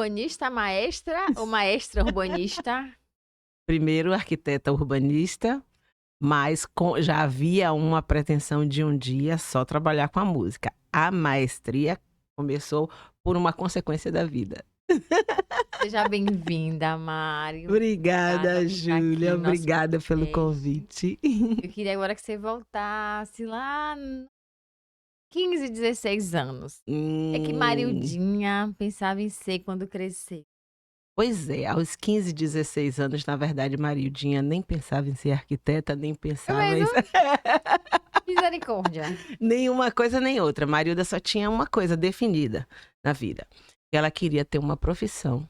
Urbanista maestra ou maestra urbanista? Primeiro arquiteta urbanista, mas já havia uma pretensão de um dia só trabalhar com a música. A maestria começou por uma consequência da vida. Seja bem-vinda, Mari. Obrigada Obrigada, por estar aqui Júlia. no nosso Obrigada pelo podcast. convite. Eu queria agora que você voltasse lá 15, 16 anos. O que é que Hum, Marildinha pensava em ser quando crescer? Pois é, aos 15, 16 anos, na verdade, Marildinha nem pensava em ser arquiteta, nem É pensava em mesmo? ser Misericórdia. nenhuma coisa nem outra. Marilda só tinha uma coisa definida na vida, que ela queria ter uma profissão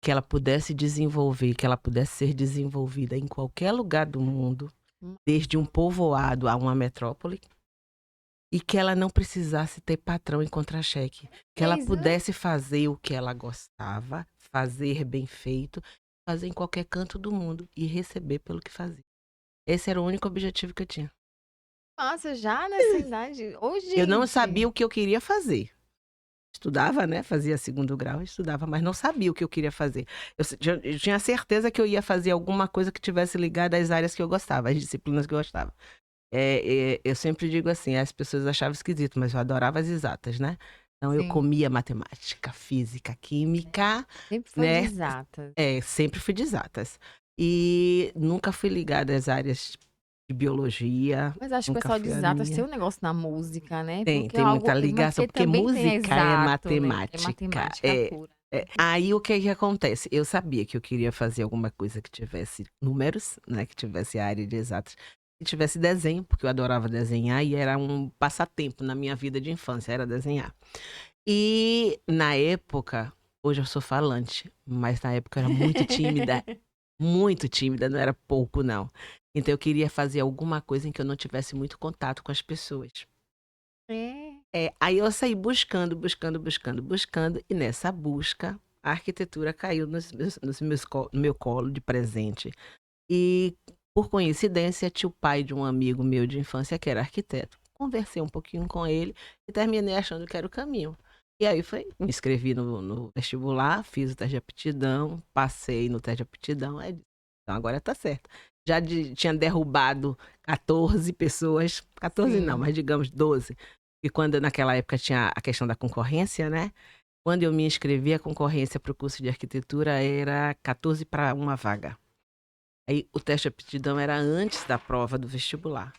que ela pudesse desenvolver, que ela pudesse ser desenvolvida em qualquer lugar do mundo, Hum, desde um povoado a uma metrópole, e que ela não precisasse ter patrão em contra-cheque, que ela Fez, né? pudesse fazer o que ela gostava, fazer bem feito, fazer em qualquer canto do mundo e receber pelo que fazia. Esse era o único objetivo que eu tinha. Nossa, já nessa idade. Ô, Eu não gente. sabia o que eu queria fazer. Estudava, né, fazia segundo grau, estudava, mas não sabia o que eu queria fazer. Eu tinha certeza que eu ia fazer alguma coisa que tivesse ligada às áreas que eu gostava, às disciplinas que eu gostava. Eu sempre digo assim, as pessoas achavam esquisito, mas eu adorava as exatas, né. Então eu Sim. comia matemática, física, química, Sempre foi de né, exatas. sempre fui de exatas. E nunca fui ligada às áreas de biologia, Mas acho que o nunca pessoal de foi a exatas tem minha. um negócio na música, né, Tem, porque é tem muita algo mas ligação, porque porque também tem música é exato, né, é matemática. matemática pura. Aí o que que acontece? Eu sabia que eu queria fazer alguma coisa que tivesse números, né, que tivesse a área de exatas, que tivesse desenho, porque eu adorava desenhar e era um passatempo na minha vida de infância, era desenhar. E na época, hoje eu sou falante, mas na época eu era muito tímida, não era pouco não. Então eu queria fazer alguma coisa em que eu não tivesse muito contato com as pessoas. É. Aí eu saí buscando, buscando, buscando, buscando, e nessa busca, a arquitetura caiu no meu colo de presente. E, por coincidência, tinha o pai de um amigo meu de infância que era arquiteto. Conversei um pouquinho com ele e terminei achando que era o caminho. E aí me inscrevi no vestibular, fiz o teste de aptidão, passei no teste de aptidão, aí disse, então agora tá certo. Tinha derrubado 14 pessoas, 14 não, Sim. mas digamos 12, e quando naquela época tinha a questão da concorrência, né? Quando eu me inscrevi, a concorrência para o curso de arquitetura era 14 para uma vaga. Aí o teste de aptidão era antes da prova do vestibular.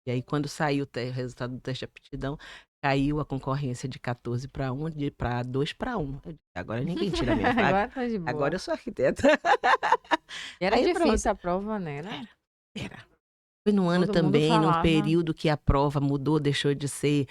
E aí quando saiu o resultado do teste de aptidão, caiu a concorrência de 14 para 1, para 2 para 1. Eu disse, agora ninguém tira a minha vaga, Agora tá de agora boa. eu sou arquiteta. E era Aí pronto. difícil a prova, né, era? Era. Foi num ano Todo mundo também, num falava. período que a prova mudou, deixou de ser,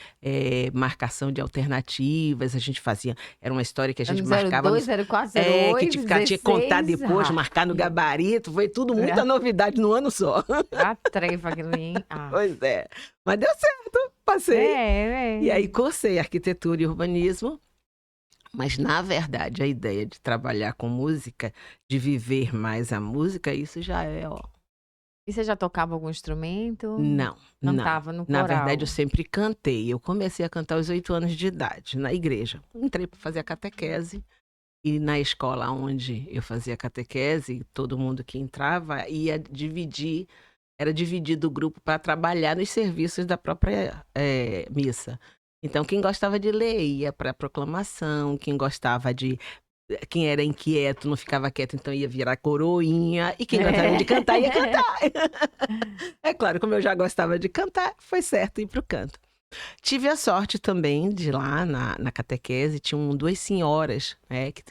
marcação de alternativas, a gente fazia era uma história que a gente Ano marcava 02, 04, 08, tinha que contar 16. depois, marcar no gabarito, foi tudo muita novidade num ano só. Era a treva aquilo ali, hein? Pois é. Mas deu certo, passei. E É. aí cursei arquitetura e urbanismo, mas na verdade a ideia de trabalhar com música, de viver mais a música, isso já é, ó. E você já tocava algum instrumento? Não, não. Cantava no Na verdade eu coral? sempre cantei. Eu comecei a cantar aos 8 anos de idade, na igreja. Entrei para fazer a catequese e na escola onde eu fazia catequese, todo mundo que entrava ia dividir, era dividido o grupo para trabalhar nos serviços da própria, missa. Então quem gostava de ler ia para a proclamação, quem era inquieto não ficava quieto, então ia virar coroinha, e quem gostava de cantar ia cantar. É claro, como eu já gostava de cantar, foi certo ir para o canto. Tive a sorte também de lá na catequese, tinham 2 senhoras, né, que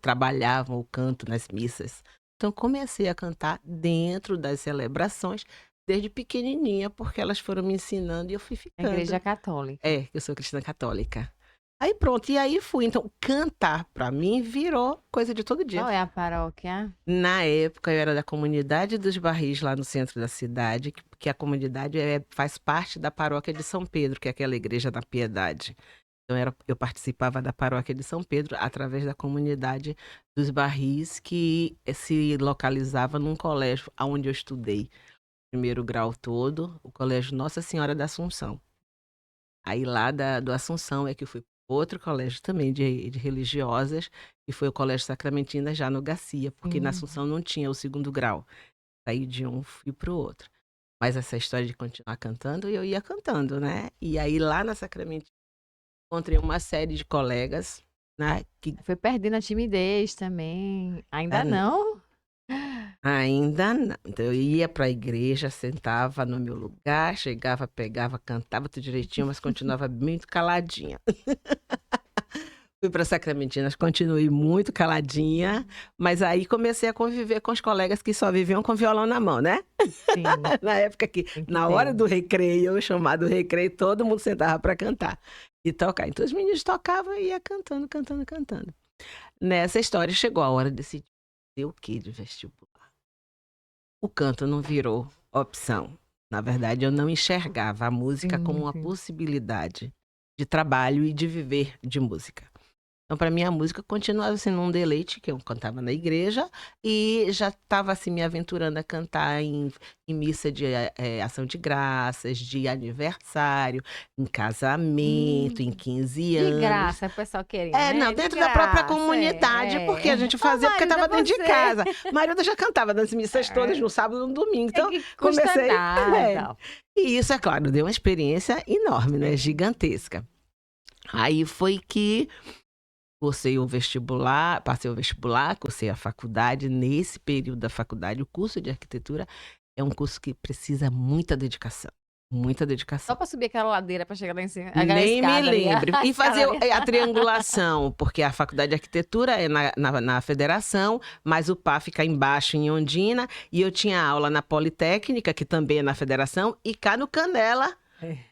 trabalhavam o canto nas missas. Então comecei a cantar dentro das celebrações, desde pequenininha, porque elas foram me ensinando e eu fui Na igreja ficando. católica. Eu sou cristã católica. Aí pronto, e aí fui. Então cantar para mim virou coisa de todo dia. Qual é a paróquia? Na época eu era da comunidade dos Barris, lá no centro da cidade, que a comunidade faz parte da paróquia de São Pedro, que é aquela igreja da Piedade. Então eu participava da paróquia de São Pedro através da comunidade dos Barris, que se localizava num colégio onde eu estudei primeiro grau todo, o colégio Nossa Senhora da Assunção. Aí lá do Assunção é que eu fui outro colégio também de religiosas, e foi o Colégio Sacramentina já no Garcia, porque na Assunção não tinha o segundo grau. Saí de um, fui pro outro. Mas essa história de continuar cantando, eu ia cantando, né? E aí lá na Sacramentina encontrei uma série de colegas, né? Que Foi perdendo a timidez também. Ainda não? ainda não. Então eu ia para a igreja, sentava no meu lugar, chegava, pegava, cantava tudo direitinho, mas continuava muito caladinha. Fui para Sacramentinas, continuei muito caladinha, mas aí comecei a conviver com os colegas que só viviam com violão na mão, né? Sim. Na época que, na hora do recreio, chamado recreio, todo mundo sentava para cantar e tocar. Então os meninos tocavam e ia cantando, cantando, cantando. Nessa história chegou a hora de decidir o que de vestibular. O canto não virou opção. Na verdade, eu não enxergava a música como uma possibilidade de trabalho e de viver de música. Então, para mim, a música continuava sendo um deleite, que eu cantava na igreja, e já estava assim, me aventurando a cantar em missa de ação de graças, de aniversário, em casamento, em 15 anos. De graça, o pessoal querendo, né? Não, dentro da própria comunidade, porque a gente fazia, porque estava dentro de casa. Marilda já cantava nas missas todas, no sábado e no domingo. Então, comecei. E isso, é claro, deu uma experiência enorme, né? Gigantesca. Aí foi que passei o vestibular, cursei a faculdade. Nesse período da faculdade, o curso de arquitetura é um curso que precisa muita dedicação. Muita dedicação. Só para subir aquela ladeira para chegar lá em cima. Nem me lembro. E fazer a triangulação, porque a faculdade de arquitetura é na federação, mas o PA fica embaixo em Ondina, e eu tinha aula na Politécnica, que também é na federação, e cá no Canela,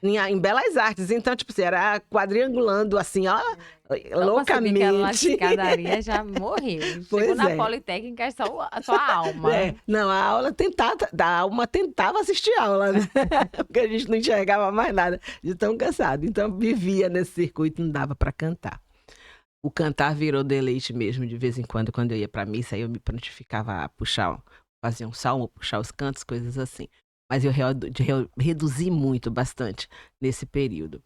em Belas Artes. Então, tipo assim, era quadriangulando assim, ó, loucamente. Aquela escadaria já morreu. Chegou na Politécnica, é só a alma. Não, a alma tentava assistir a aula, né? Porque a gente não enxergava mais nada, de tão cansado. Então, vivia nesse circuito, não dava para cantar. O cantar virou deleite mesmo, de vez em quando eu ia para missa, aí eu me prontificava a fazer um salmo, puxar os cantos, coisas assim. Mas eu reduzi bastante nesse período.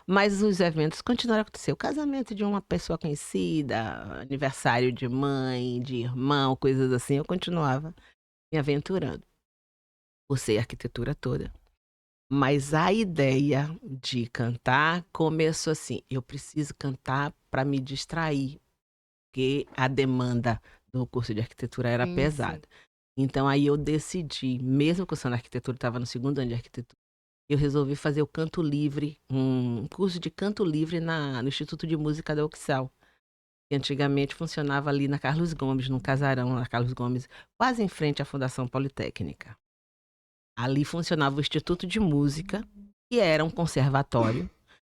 Mas os eventos continuaram a acontecer. O casamento de uma pessoa conhecida, aniversário de mãe, de irmão, coisas assim, eu continuava me aventurando. Cursei a arquitetura toda. Mas a ideia de cantar começou assim, eu preciso cantar para me distrair, porque a demanda do curso de arquitetura era pesada. Então, aí eu decidi, mesmo cursando arquitetura, estava no segundo ano de arquitetura, eu resolvi fazer o canto livre, um curso de canto livre no Instituto de Música da Uxal, que antigamente funcionava ali na Carlos Gomes, num casarão na Carlos Gomes, quase em frente à Fundação Politécnica. Ali funcionava o Instituto de Música, que era um conservatório,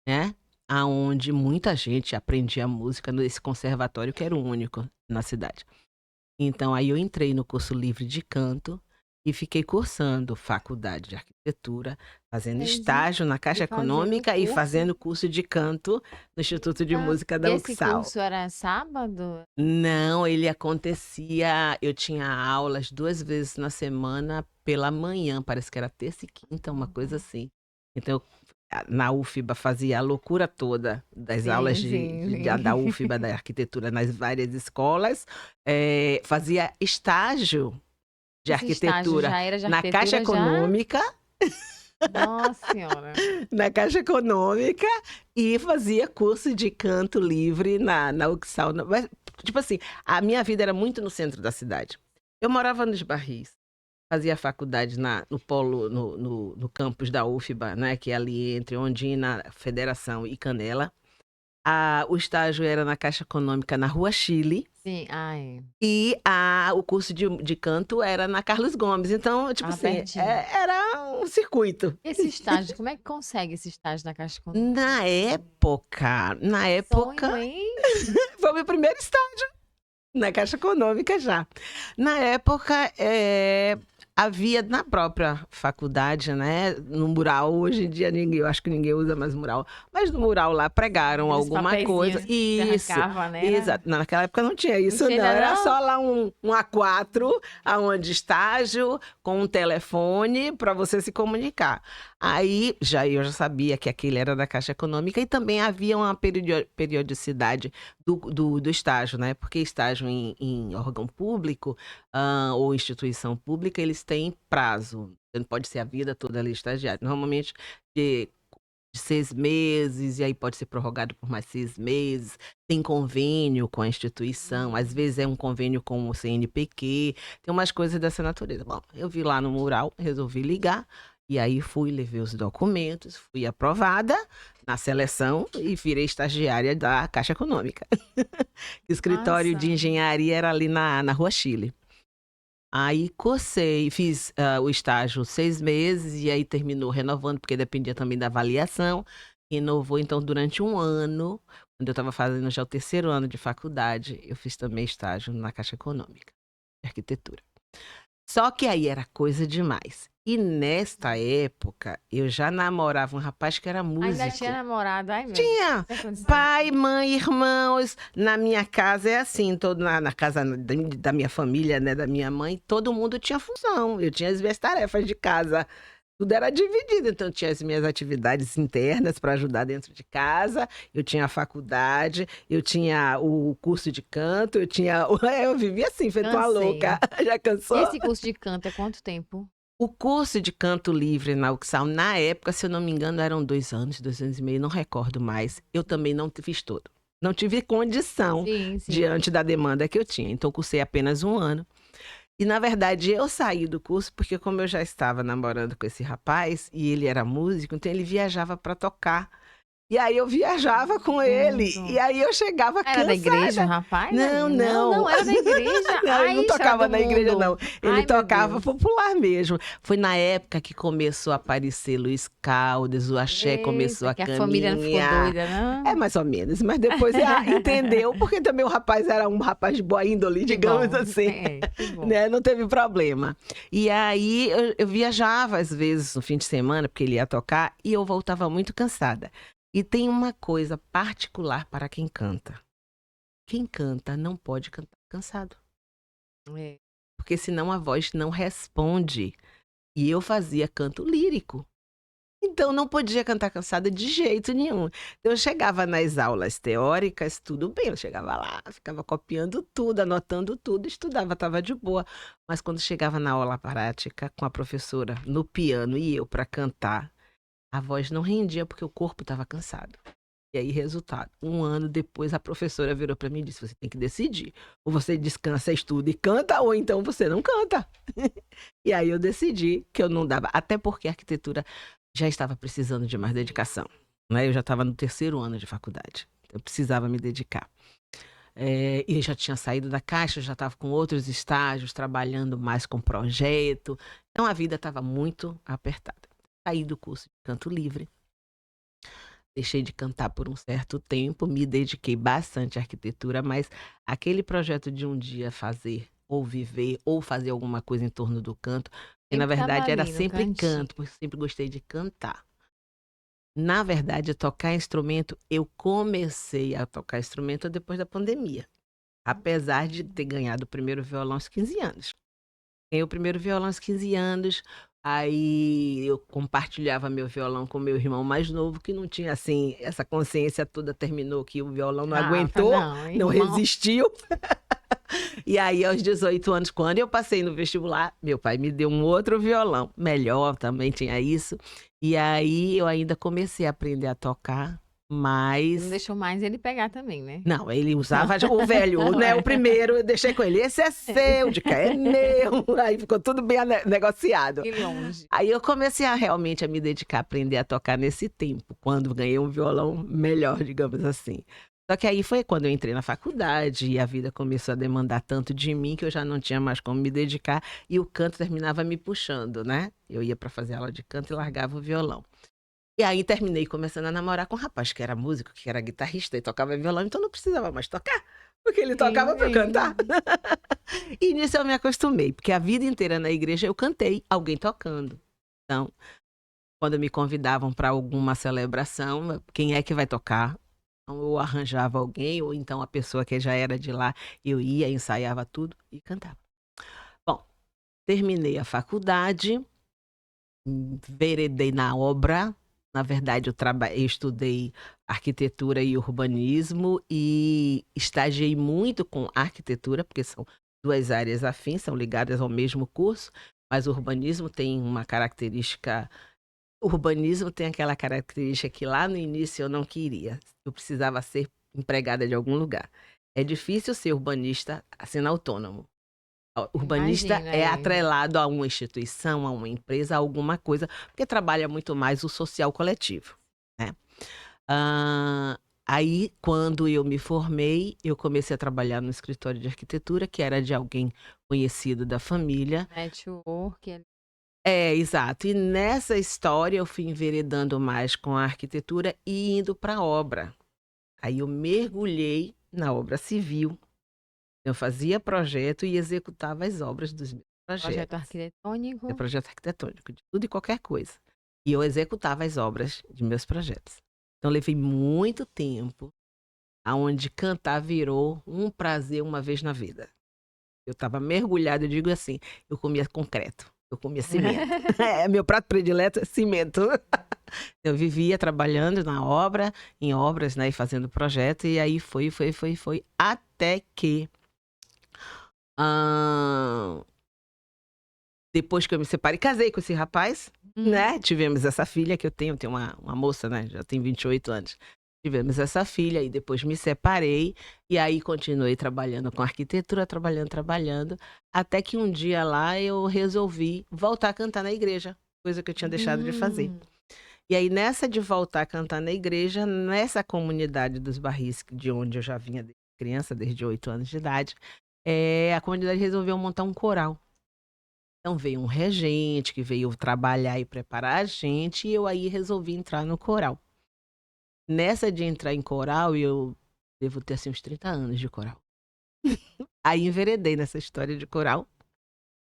né? Onde muita gente aprendia música nesse conservatório, que era o único na cidade. Então, aí eu entrei no curso livre de canto e fiquei cursando faculdade de arquitetura, fazendo estágio na Caixa Econômica e fazendo curso de canto no Instituto de Música da Uxal. Esse curso era sábado? Não, ele acontecia, eu tinha aulas 2 vezes na semana pela manhã, parece que era terça e quinta, uma coisa assim. Então, na UFBA fazia a loucura toda das aulas da UFBA, da arquitetura, nas várias escolas. Fazia estágio de arquitetura na Caixa Econômica. Nossa Senhora! Na Caixa Econômica, e fazia curso de canto livre na Uxal. Tipo assim, a minha vida era muito no centro da cidade. Eu morava nos Barris. Fazia faculdade no polo, no campus da UFBA, né, que é ali entre Ondina, Federação e Canela. O estágio era na Caixa Econômica, na Rua Chile. Sim, E o curso de canto era na Carlos Gomes. Então, tipo assim, era um circuito. Esse estágio, como é que consegue esse estágio na Caixa Econômica? Na época... Sonho, hein? Foi o meu primeiro estágio na Caixa Econômica já. Na época, havia na própria faculdade, né? No mural, hoje em dia eu acho que ninguém usa mais mural, mas no mural lá pregaram Aqueles alguma coisa. papeizinhos que Isso, arrancava, né? exato. Naquela época não tinha isso, tinha não. ainda Era não? só lá um A4, aonde estágio, com um telefone para você se comunicar. Aí eu já sabia que aquele era da Caixa Econômica e também havia uma periodicidade do estágio, né? Porque estágio em órgão público ou instituição pública, eles têm prazo. Não pode ser a vida toda ali estagiário. Normalmente de 6 meses, e aí pode ser prorrogado por mais 6 meses. Tem convênio com a instituição, às vezes é um convênio com o CNPq, tem umas coisas dessa natureza. Bom, eu vi lá no mural, resolvi ligar, e aí levei os documentos, fui aprovada na seleção e virei estagiária da Caixa Econômica. O escritório de Nossa. engenharia era ali na Rua Chile. Aí fiz o estágio 6 meses e aí terminou renovando, porque dependia também da avaliação. Renovou, então, durante um ano, quando eu estava fazendo já o terceiro ano de faculdade, eu fiz também estágio na Caixa Econômica, de arquitetura. Só que aí era coisa demais. E nesta época, eu já namorava um rapaz que era músico. Ainda tinha namorado? Ai, meu Tinha! Deus. Pai, mãe, irmãos. Na minha casa é assim, na casa da minha família, né, da minha mãe, todo mundo tinha função. Eu tinha as minhas tarefas de casa. Tudo era dividido, então eu tinha as minhas atividades internas para ajudar dentro de casa, eu tinha a faculdade, eu tinha o curso de canto, eu vivia assim, feito uma Cansei. louca. Já cansou? E esse curso de canto é quanto tempo? O curso de canto livre na UXAL, na época, se eu não me engano, eram 2 anos e meio, não recordo mais. Eu também não fiz todo. Não tive condição Sim. diante da demanda que eu tinha. Então, cursei apenas 1 ano. E, na verdade, eu saí do curso porque, como eu já estava namorando com esse rapaz, e ele era músico, então ele viajava para tocar. E aí eu viajava com ele, e aí eu chegava Era cansada. da igreja, rapaz? Não. Era da igreja. Não, ele não tocava na igreja, não. Ele Ai, tocava meu Deus. popular mesmo. Foi na época que começou a aparecer Luiz Caldas, o axé começou a Que a família não ficou caminhar. doida, não? É, mais ou menos. Mas depois entendeu, porque também o rapaz era um rapaz de boa índole, Que digamos bom. assim. Que bom. Né? Não teve problema. E aí eu viajava às vezes no fim de semana, porque ele ia tocar, e eu voltava muito cansada. E tem uma coisa particular para quem canta. Quem canta não pode cantar cansado. É. Porque senão a voz não responde. E eu fazia canto lírico. Então não podia cantar cansada de jeito nenhum. Então, eu chegava nas aulas teóricas, tudo bem. Eu chegava lá, ficava copiando tudo, anotando tudo, estudava, estava de boa. Mas quando chegava na aula prática, com a professora no piano e eu para cantar, a voz não rendia porque o corpo estava cansado. E aí, resultado, 1 ano depois, a professora virou para mim e disse: você tem que decidir. Ou você descansa, estuda e canta, ou então você não canta. E aí eu decidi que eu não dava, até porque a arquitetura já estava precisando de mais dedicação. Né? Eu já estava no terceiro ano de faculdade. Eu precisava me dedicar. E eu já tinha saído da Caixa, já estava com outros estágios, trabalhando mais com projeto. Então a vida estava muito apertada. Saí do curso de canto livre. Deixei de cantar por um certo tempo, me dediquei bastante à arquitetura, mas aquele projeto de um dia fazer, ou viver, ou fazer alguma coisa em torno do canto, que na Sempre tava verdade era ali no sempre cantinho. canto, porque eu sempre gostei de cantar. Na verdade, tocar instrumento, eu comecei a tocar instrumento depois da pandemia, apesar de ter ganhado o primeiro violão aos 15 anos. Ganhei o primeiro violão aos 15 anos, aí eu compartilhava meu violão com meu irmão mais novo, que não tinha, assim, essa consciência toda, terminou que o violão não aguentou, não resistiu. E aí, aos 18 anos, quando eu passei no vestibular, meu pai me deu um outro violão, melhor, também tinha isso. E aí, eu ainda comecei a aprender a tocar, mas... Não deixou mais ele pegar também, né? Não, ele usava o velho, né? O primeiro, eu deixei com ele. Esse é seu, de cá é meu. Aí ficou tudo bem negociado. Que longe. Aí eu comecei realmente a me dedicar a aprender a tocar nesse tempo, quando ganhei um violão melhor, digamos assim. Só que aí foi quando eu entrei na faculdade e a vida começou a demandar tanto de mim que eu já não tinha mais como me dedicar e o canto terminava me puxando, né? Eu ia para fazer aula de canto e largava o violão. E aí terminei começando a namorar com um rapaz que era músico, que era guitarrista e tocava violão, então não precisava mais tocar. Porque ele tocava para eu cantar. Entendi. E nisso eu me acostumei, porque a vida inteira na igreja eu cantei, alguém tocando. Então, quando me convidavam para alguma celebração, quem é que vai tocar? Então, eu arranjava alguém, ou então a pessoa que já era de lá, eu ia, ensaiava tudo e cantava. Bom, terminei a faculdade, enveredei na obra. Na verdade, eu estudei arquitetura e urbanismo e estagiei muito com arquitetura, porque são duas áreas afins, são ligadas ao mesmo curso, mas o urbanismo tem uma característica. O urbanismo tem aquela característica que lá no início eu não queria. Eu precisava ser empregada de algum lugar. É difícil ser urbanista sendo autônomo. O urbanista Imagina, é é. atrelado a uma instituição, a uma empresa, a alguma coisa, porque trabalha muito mais o social coletivo, né? Ah, aí, quando eu me formei, eu comecei a trabalhar no escritório de arquitetura, que era de alguém conhecido da família. Network. É, exato. E nessa história eu fui enveredando mais com a arquitetura e indo para a obra. Aí eu mergulhei na obra civil. Eu fazia projeto e executava as obras dos meus Projeto projetos. É arquitetônico. projeto arquitetônico, de tudo e qualquer coisa. E eu executava as obras de meus projetos. Então, levei muito tempo, aonde cantar virou um prazer uma vez na vida. Eu estava mergulhada, eu digo assim, eu comia concreto, eu comia cimento. Meu prato predileto é cimento. Eu vivia trabalhando na obra, em obras, né, e fazendo projeto, e aí foi, até que, ah, depois que eu me separei, casei com esse rapaz, né? Tivemos essa filha que eu tenho uma moça, né? Já tem 28 anos. Tivemos essa filha e depois me separei e aí continuei trabalhando com arquitetura, trabalhando, até que um dia lá eu resolvi voltar a cantar na igreja, coisa que eu tinha deixado de fazer. Hum. E aí nessa de voltar a cantar na igreja, nessa comunidade dos Barris, de onde eu já vinha desde criança, desde 8 anos de idade, a comunidade resolveu montar um coral. Então veio um regente que veio trabalhar e preparar a gente, e eu aí resolvi entrar no coral. Nessa de entrar em coral, eu devo ter assim uns 30 anos de coral. Aí enveredei nessa história de coral.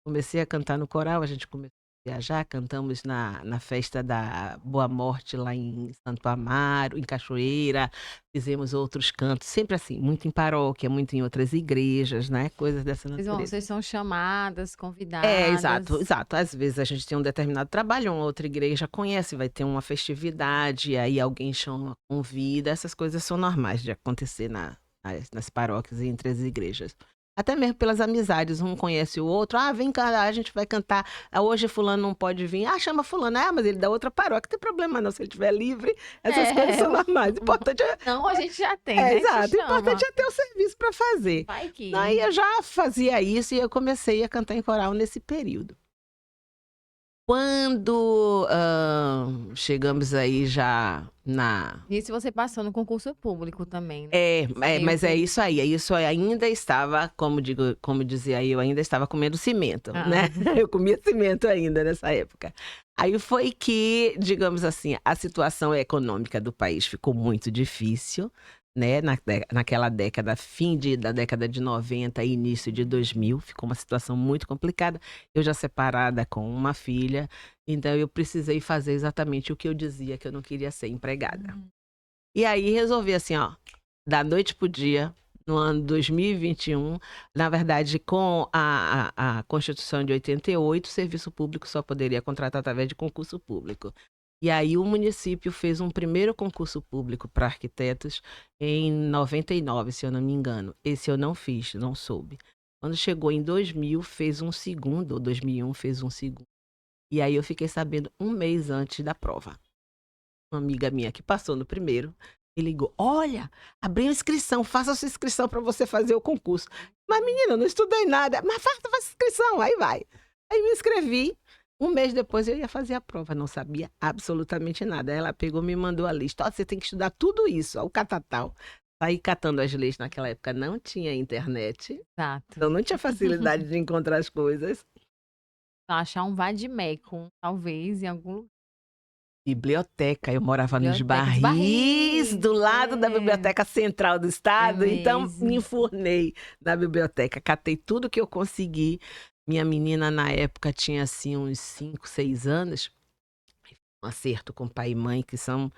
Comecei a cantar no coral, a gente começou a viajar, cantamos na festa da Boa Morte lá em Santo Amaro, em Cachoeira, fizemos outros cantos, sempre assim, muito em paróquia, muito em outras igrejas, né? Coisas dessa natureza. Vocês são chamadas, É, exato, convidadas. exato. Às vezes a gente tem um determinado trabalho, uma outra igreja conhece, vai ter uma festividade, aí alguém chama, convida, essas coisas são normais de acontecer nas paróquias e entre as igrejas. Até mesmo pelas amizades, um conhece o outro, vem cá, a gente vai cantar, hoje fulano não pode vir, chama fulano, mas ele é da outra paróquia, não tem problema não, se ele estiver livre, essas coisas são normais, o importante Não, a gente já tem, né? exato, o importante é ter o serviço para fazer. Vai que. Aí eu já fazia isso e eu comecei a cantar em coral nesse período. Quando chegamos aí já na... Isso você passou no concurso público também, né? mas é Sempre. isso aí. Isso ainda estava, como dizia aí, eu ainda estava comendo cimento, né? Eu comia cimento ainda nessa época. Aí foi que, digamos assim, a situação econômica do país ficou muito difícil, né? Naquela década, da década de 90 e início de 2000, ficou uma situação muito complicada. Eu já separada com uma filha, então eu precisei fazer exatamente o que eu dizia, que eu não queria ser empregada. E aí resolvi assim, da noite pro dia, no ano 2021, na verdade, com a Constituição de 88, o serviço público só poderia contratar através de concurso público. E aí o município fez um primeiro concurso público para arquitetos em 99, se eu não me engano. Esse eu não fiz, não soube. Quando chegou em 2000, fez um segundo, ou 2001 fez um segundo. E aí eu fiquei sabendo um mês antes da prova. Uma amiga minha que passou no primeiro, me ligou, olha, abriu inscrição, faça a sua inscrição para você fazer o concurso. Mas menina, eu não estudei nada, mas faça a inscrição, aí vai. Aí me inscrevi, um mês depois eu ia fazer a prova, não sabia absolutamente nada. Ela pegou, me mandou a lista, você tem que estudar tudo isso, o catatal. Saí catando as leis, naquela época não tinha internet, Exato. então não tinha facilidade de encontrar as coisas. Achar um vademecum, talvez, em algum lugar. Biblioteca, eu morava nos Biblioteca dos Barris, do lado da É, Biblioteca Central do é Estado, então me mesmo. enfurnei na biblioteca, catei tudo que eu consegui. Minha menina, na época, tinha assim uns 5, 6 anos, um acerto com pai e mãe, que são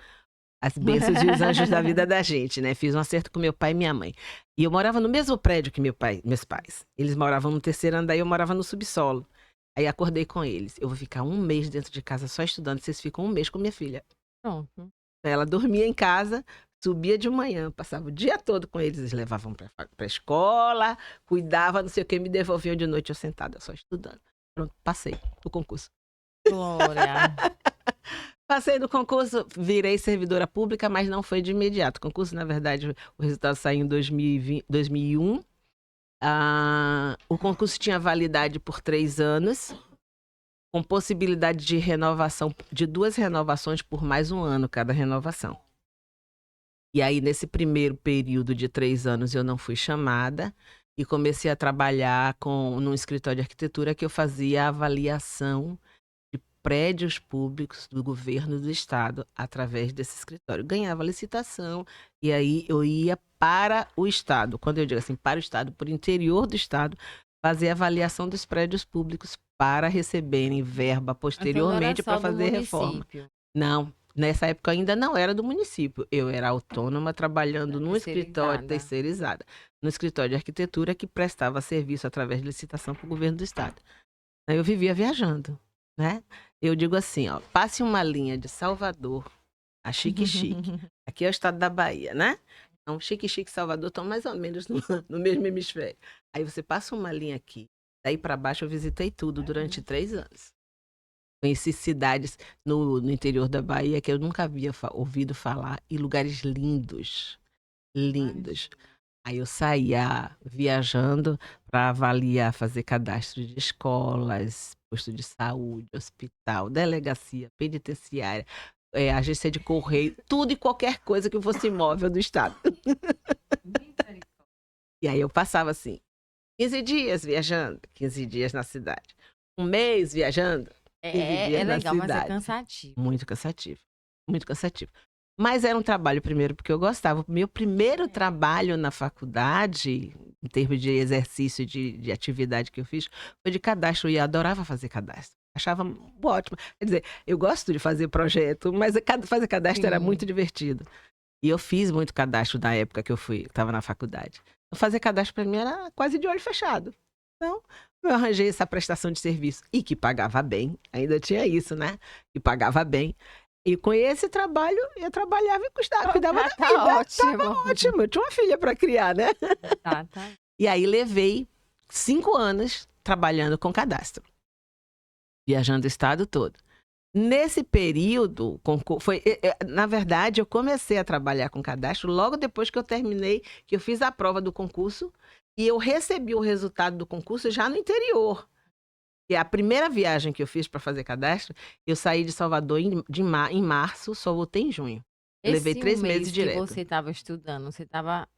as bênçãos e os anjos da vida da gente, né? Fiz um acerto com meu pai e minha mãe. E eu morava no mesmo prédio que meus pais. Eles moravam no terceiro andar e eu morava no subsolo. Aí acordei com eles. Eu vou ficar um mês dentro de casa só estudando. Vocês ficam um mês com minha filha. Pronto. Ela dormia em casa, subia de manhã, passava o dia todo com eles. Eles levavam pra escola, cuidava, não sei o que, me devolviam de noite eu sentada só estudando. Pronto, passei o concurso. Glória. Passei do concurso, virei servidora pública, mas não foi de imediato. O concurso, na verdade, o resultado saiu em 2001. O concurso tinha validade por 3 anos, com possibilidade de renovação, de 2 renovações por mais 1 ano cada renovação. E aí, nesse primeiro período de 3 anos, eu não fui chamada e comecei a trabalhar num escritório de arquitetura que eu fazia avaliação de prédios públicos do governo do estado através desse escritório. Ganhava licitação e aí eu ia para o estado. Quando eu digo assim, para o estado, por interior do estado, fazer avaliação dos prédios públicos para receberem verba Então não era posteriormente só para do fazer reforma. município, Não, nessa época ainda não era do município. Eu era autônoma trabalhando num escritório terceirizada. terceirizado, no escritório de arquitetura que prestava serviço através de licitação para o governo do estado. Aí eu vivia viajando, né? Eu digo assim, ó, passe uma linha de Salvador a Xique-Xique. Aqui é o estado da Bahia, né? Então, Xique-Xique e Salvador estão mais ou menos no mesmo hemisfério. Aí você passa uma linha aqui. Daí para baixo eu visitei tudo durante 3 anos. Conheci cidades no interior da Bahia que eu nunca havia ouvido falar e lugares lindos, lindos. Aí eu saía viajando para avaliar, fazer cadastro de escolas, posto de saúde, hospital, delegacia, penitenciária, agência de correio, tudo e qualquer coisa que fosse imóvel do estado. E aí eu passava assim, 15 dias viajando, 15 dias na cidade. Um mês viajando, 15 É dias na legal, mas é cidade. cansativo. Muito cansativo, muito cansativo. Mas era um trabalho primeiro porque eu gostava. O meu primeiro trabalho na faculdade, em termos de exercício de atividade que eu fiz, foi de cadastro e eu adorava fazer cadastro. Achava ótimo. Quer dizer, eu gosto de fazer projeto, mas fazer cadastro era muito Sim. divertido. E eu fiz muito cadastro na época que eu estava na faculdade. Fazer cadastro para mim era quase de olho fechado. Então, eu arranjei essa prestação de serviço e que pagava bem. Ainda tinha isso, né? Que pagava bem. E com esse trabalho, eu trabalhava e cuidava da vida. Tá ótimo. Tava ótimo. Eu tinha uma filha para criar, né? Tá. E aí levei 5 anos trabalhando com cadastro. Viajando o estado todo. Nesse período, na verdade, eu comecei a trabalhar com cadastro logo depois que eu terminei, que eu fiz a prova do concurso e eu recebi o resultado do concurso já no interior. E a primeira viagem que eu fiz para fazer cadastro, eu saí de Salvador em março, só voltei em junho. Eu levei 3 meses que direto. você estava estudando, você estava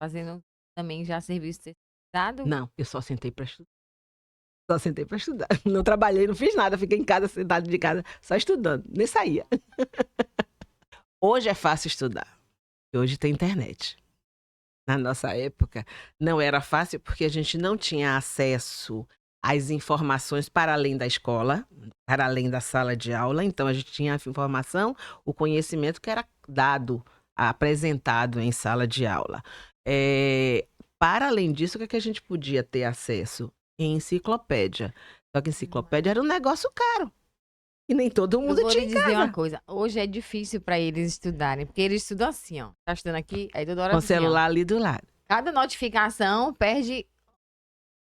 fazendo também já serviço terceirizado? Não, eu só sentei para estudar. Só sentei para estudar. Não trabalhei, não fiz nada. Fiquei em casa, sentado de casa, só estudando. Nem saía. Hoje é fácil estudar. Hoje tem internet. Na nossa época, não era fácil porque a gente não tinha acesso às informações para além da escola, para além da sala de aula. Então, a gente tinha a informação, o conhecimento que era dado, apresentado em sala de aula. Para além disso, o que é que a gente podia ter acesso? Em enciclopédia. Só que enciclopédia era um negócio caro. E nem todo mundo Eu vou tinha lhe em dizer casa. uma coisa. Hoje é difícil para eles estudarem, porque eles estudam assim, ó. Tá estudando aqui, aí toda hora Com o assim, ó. celular ali do lado. Cada notificação perde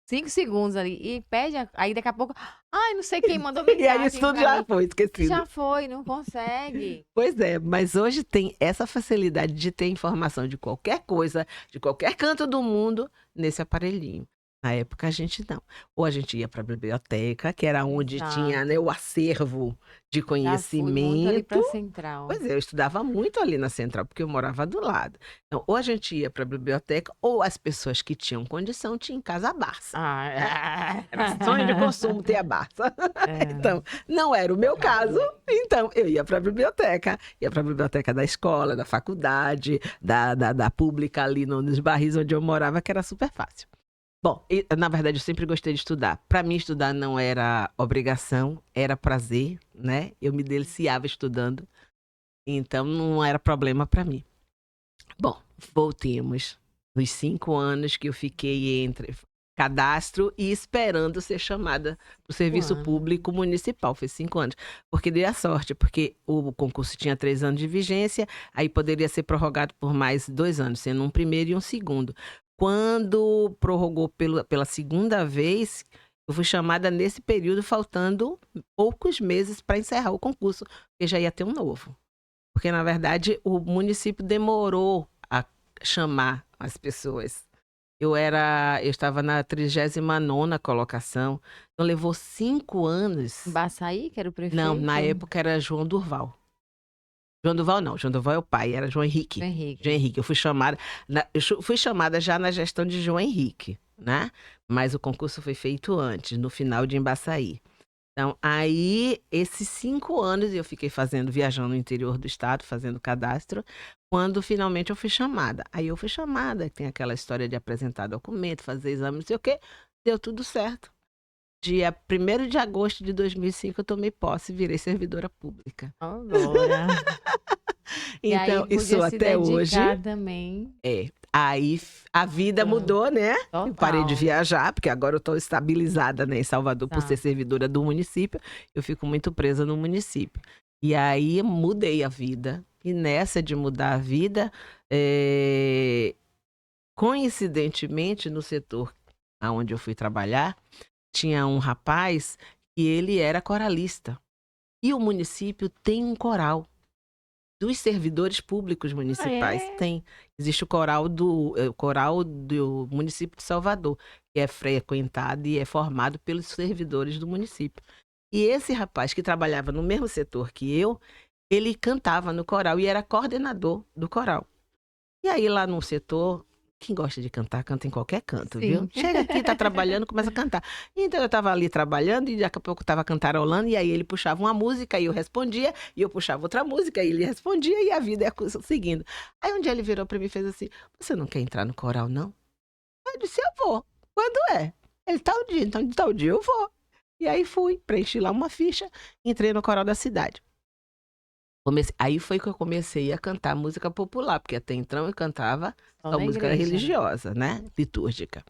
5 segundos ali. E perde, aí daqui a pouco, ai, não sei quem mandou E mensagem aí isso tudo pra já mim. foi esquecido. Já foi, não consegue. Pois é, mas hoje tem essa facilidade de ter informação de qualquer coisa, de qualquer canto do mundo, nesse aparelhinho. Na época a gente não. Ou a gente ia para a biblioteca, que era onde tinha, né, Exato. o acervo de Já fui muito ali conhecimento. pra Central. Pois é, eu estudava muito ali na Central, porque eu morava do lado. Então, ou a gente ia para a biblioteca, ou as pessoas que tinham condição tinham em casa a Barça. Ah, Era sonho de consumo ter a Barça. é. Então, não era o meu caso, então eu ia para a biblioteca. Ia para a biblioteca da escola, da faculdade, da pública ali nos barris onde eu morava, que era super fácil. Bom, na verdade eu sempre gostei de estudar. Para mim estudar não era obrigação, era prazer, né? Eu me deliciava estudando, então não era problema para mim. Bom, voltemos. Nos 5 anos que eu fiquei entre cadastro e esperando ser chamada para o serviço público municipal. Foi 5 anos. Porque dei a sorte, porque o concurso tinha 3 anos de vigência, aí poderia ser prorrogado por mais 2 anos, sendo um primeiro e um segundo. Quando prorrogou pela segunda vez, eu fui chamada nesse período, faltando poucos meses para encerrar o concurso, porque já ia ter um novo. Porque, na verdade, o município demorou a chamar as pessoas. Eu estava na 39ª colocação, então levou 5 anos. Baçaí, que era o Não, prefeito? na época era João Durval. João Durval não, João Durval é o pai, era João Henrique. João Henrique. João Henrique, eu fui chamada já na gestão de João Henrique, né? Mas o concurso foi feito antes, no final de Embaçaí. Então, aí, esses 5 anos eu fiquei viajando no interior do estado, fazendo cadastro, quando finalmente eu fui chamada. Aí eu fui chamada, tem aquela história de apresentar documento, fazer exame, não sei o quê, deu tudo certo. Dia 1º de agosto de 2005 eu tomei posse e virei servidora pública. Olha. E aí Então, isso podia se até hoje dedicar também. Aí a vida mudou, né? Eu parei de Total. viajar, porque agora eu estou estabilizada, né, em Salvador por ser Tá. servidora do município. Eu fico muito presa no município. E aí mudei a vida. E nessa de mudar a vida, coincidentemente, no setor aonde eu fui trabalhar, tinha um rapaz que ele era coralista. E o município tem um coral. Dos servidores públicos municipais, É? tem. Existe o coral do município de Salvador, que é frequentado e é formado pelos servidores do município. E esse rapaz que trabalhava no mesmo setor que eu, ele cantava no coral e era coordenador do coral. E aí lá no setor, quem gosta de cantar, canta em qualquer canto, viu? Sim. Chega aqui, tá trabalhando, começa a cantar. Então eu tava ali trabalhando e daqui a pouco eu tava cantarolando e aí ele puxava uma música e eu respondia, e eu puxava outra música e ele respondia e a vida ia seguindo. Aí um dia ele virou pra mim e fez assim: "Você não quer entrar no coral, não?" Eu disse: "Eu vou." "Quando é?" Ele: "Tal dia." Então de tal dia eu vou. E aí fui, preenchi lá uma ficha, entrei no coral da cidade. Aí foi que eu comecei a cantar música popular, porque até então eu cantava Só só na música igreja, né? religiosa, né? Litúrgica.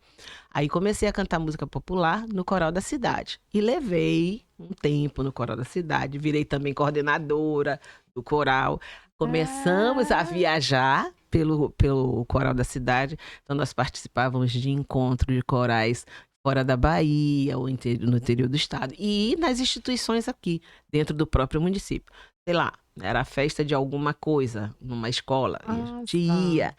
Aí comecei a cantar música popular no coral da cidade. E levei um tempo no coral da cidade, virei também coordenadora do coral. Começamos a viajar pelo coral da cidade. Então nós participávamos de encontros de corais fora da Bahia, ou no interior do estado, e nas instituições aqui, dentro do próprio município. Sei lá, era a festa de alguma coisa, numa escola, e a gente Nossa, ia.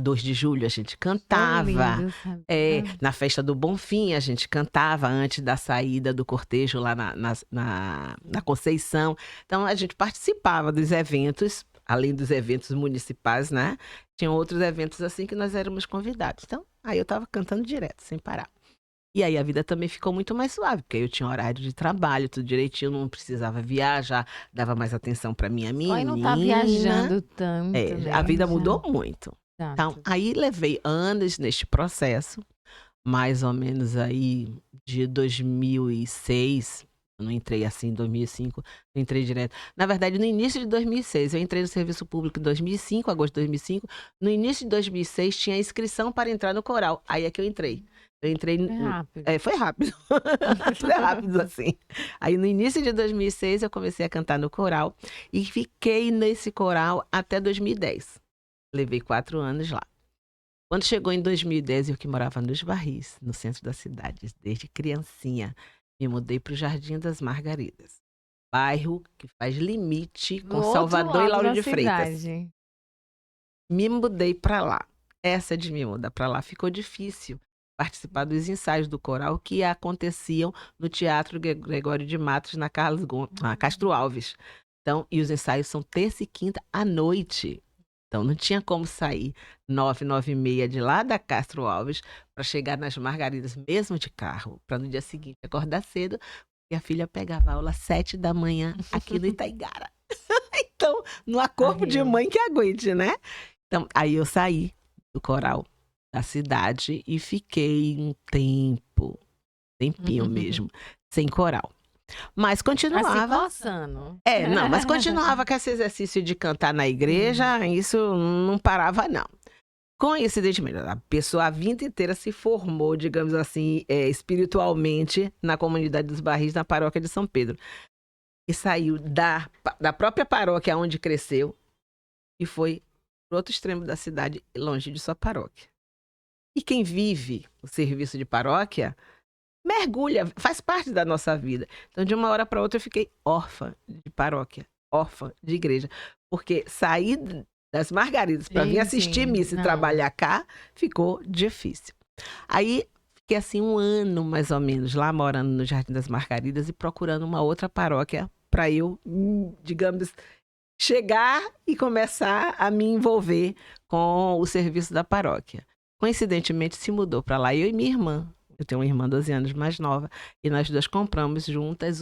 2 de julho a gente tão cantava. lindo, sabia? Na festa do Bonfim a gente cantava antes da saída do cortejo lá na Conceição. Então a gente participava dos eventos, além dos eventos municipais, né? Tinham outros eventos assim que nós éramos convidados. Então, aí eu estava cantando direto, sem parar. E aí a vida também ficou muito mais suave, porque aí eu tinha horário de trabalho, tudo direitinho, não precisava viajar, dava mais atenção para minha Só aí não tá menina. viajando tanto, A né? vida Já. mudou muito. Então, Exato. aí levei anos neste processo, mais ou menos aí de 2006. Eu não entrei assim em 2005, eu entrei direto. Na verdade, no início de 2006, eu entrei no serviço público em 2005, agosto de 2005. No início de 2006, tinha inscrição para entrar no coral. Aí é que eu entrei. Eu entrei. É rápido. Foi rápido. Foi rápido assim. Aí no início de 2006, eu comecei a cantar no coral e fiquei nesse coral até 2010. Levei 4 anos lá. Quando chegou em 2010, eu que morava nos Barris, no centro da cidade, desde criancinha, me mudei para o Jardim das Margaridas, bairro que faz limite Do com outro Salvador e lado Lauro da de Freitas. cidade. Me mudei para lá. Essa de me mudar para lá ficou difícil, participar dos ensaios do coral que aconteciam no Teatro Gregório de Matos, na Castro Alves. Então, e os ensaios são terça e quinta à noite. Então, não tinha como sair 9, 9h30 de lá da Castro Alves para chegar nas Margaridas, mesmo de carro, para no dia seguinte acordar cedo, e a filha pegava aula às 7 da manhã aqui no Itaigara. Então, não há corpo de mãe que aguente, né? Então, aí eu saí do coral da cidade e fiquei um tempinho mesmo, sem coral. Mas continuava. Coçando. Não, mas continuava com esse exercício de cantar na igreja, isso não parava, não. Coincidentemente, a pessoa a vida inteira se formou, digamos assim, espiritualmente na comunidade dos Barris, na paróquia de São Pedro. E saiu da própria paróquia onde cresceu e foi para o outro extremo da cidade, longe de sua paróquia. E quem vive o serviço de paróquia mergulha, faz parte da nossa vida. Então, de uma hora para outra, eu fiquei órfã de paróquia, órfã de igreja. Porque sair das Margaridas para vir assistir missa e trabalhar cá, ficou difícil. Aí, fiquei assim 1 ano, mais ou menos, lá morando no Jardim das Margaridas e procurando uma outra paróquia para eu, digamos, chegar e começar a me envolver com o serviço da paróquia. Coincidentemente, se mudou para lá eu e minha irmã. Eu tenho uma irmã 12 anos mais nova e nós duas compramos juntas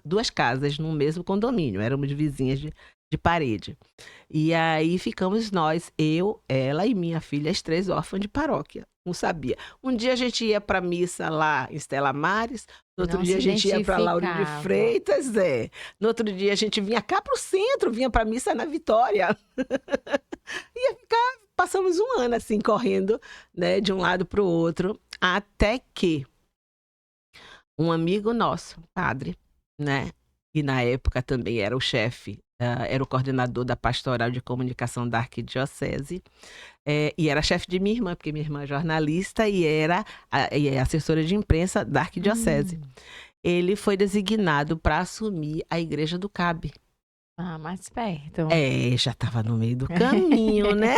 2 casas no mesmo condomínio. Éramos vizinhas de parede. E aí ficamos nós, eu, ela e minha filha, as 3 órfãs de paróquia. Não sabia. Um dia a gente ia para missa lá em Estela Maris, no outro dia a gente ia para Lauro de Freitas, No outro dia a gente vinha cá para o centro, vinha para missa na Vitória. Ia ficar, passamos 1 ano assim, correndo, né, de um lado para o outro, até que um amigo nosso, padre, né, e na época também era o chefe, era o coordenador da pastoral de comunicação da arquidiocese, e era chefe de minha irmã, porque minha irmã é jornalista e era assessora de imprensa da arquidiocese. Ele foi designado para assumir a Igreja do Cabe. Mais perto. Já estava no meio do caminho, né?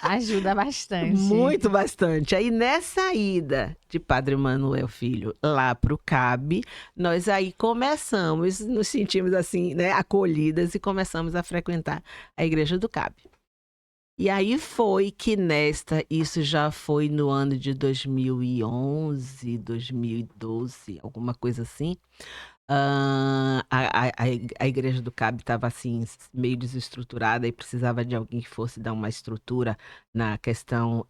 Ajuda bastante. Muito bastante. Aí nessa ida de Padre Manuel Filho lá para o Cabe, nós aí começamos, nos sentimos assim, né, acolhidas e começamos a frequentar a Igreja do Cabe. E aí foi que isso já foi no ano de 2011, 2012, alguma coisa assim. A Igreja do Cabe estava assim, meio desestruturada e precisava de alguém que fosse dar uma estrutura na questão